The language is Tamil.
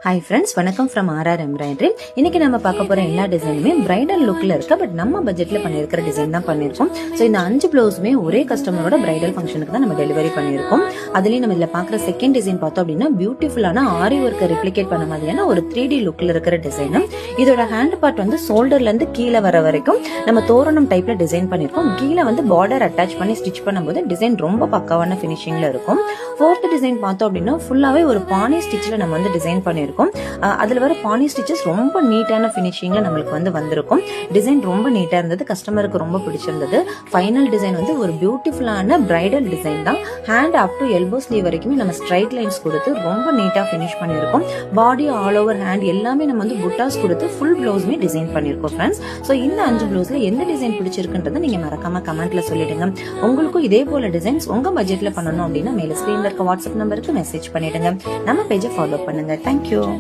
ஹாய் ஃப்ரெண்ட்ஸ், வணக்கம் ஃப்ரம் ஆர்ஆர் எம்ப்ராய்டரி. இன்னைக்கு நம்ம பார்க்க போற எல்லா டிசைனுமே பிரைடல் லுக்ல இருக்கு. பட் நம்ம பட்ஜெட்ல பண்ணிருக்கிற டிசைன் தான் பண்ணிருக்கோம். ஸோ இந்த 5 பிளவுஸுமே ஒரே கஸ்டமரோட பிரைடல் ஃபங்க்ஷனுக்கு தான் நம்ம டெலிவரி பண்ணிருக்கோம். அதுலயும் நம்ம இதுல பாக்குற செகண்ட் டிசைன் பார்த்தோம் அப்படின்னா பியூட்டிஃபுல்லான ஆரி ஒர்க்கை ரிப்ளிகேட் பண்ண மாதிரியான ஒரு 3D லுக்ல இருக்கிற டிசைன். இதோட ஹேண்ட் பார்ட் வந்து ஷோல்டர்ல இருந்து கீழே வர வரைக்கும் நம்ம தோரணம் டைப்ல டிசைன் பண்ணிருக்கோம். கீழே வந்து பார்டர் அட்டாச் பண்ணி ஸ்டிச் பண்ணும்போது டிசைன் ரொம்ப பக்காவான பினிஷிங்ல இருக்கும். ஃபோர்த் டிசைன் பார்த்தோம் அப்படின்னா ஃபுல்லாவே ஒரு பானி ஸ்டிச்ல நம்ம வந்து டிசைன் பண்ணிருக்கோம். அதுல வர பானி ஸ்டிச்சஸ் ரொம்ப நீட்டான பினிஷிங்ல நம்மளுக்கு வந்து வந்திருக்கும். டிசைன் ரொம்ப நீட்டா இருந்தது, கஸ்டமருக்கு ரொம்ப பிடிச்சிருந்தது. ஃபைனல் டிசைன் வந்து ஒரு பியூட்டிஃபுல்லான பிரைடல் டிசைன் தான். Hand up to elbow sleeve வரைக்குமே நம்ம ஸ்ட்ரைட் லைன்ஸ் கொடுத்து ரொம்ப நீட்டா பினிஷ் பண்ணிருக்கோம். பாடி ஆல் ஓவர் ஹேண்ட் எல்லாமே நம்ம வந்து புட்டாஸ் கொடுத்து ஃபுல் பிளவுஸ்மே டிசைன் பண்ணிருக்கோம் ஃப்ரெண்ட்ஸ். ஸோ இந்த 5 பிளவுஸ்ல எந்த டிசைன் பிடிச்சிருக்குன்றதை நீங்க மறக்காம கமெண்ட்ல சொல்லிடுங்க. உங்களுக்கும் இதே போல டிசைன்ஸ் உங்க பட்ஜெட்ல பண்ணணும் அப்படின்னா மேல ஸ்கிரீன்ல இருக்க வாட்ஸ்அப் நம்பருக்கு மெசேஜ் பண்ணிடுங்க. நம்ம பேஜை ஃபாலோ பண்ணுங்க. தேங்க்யூ.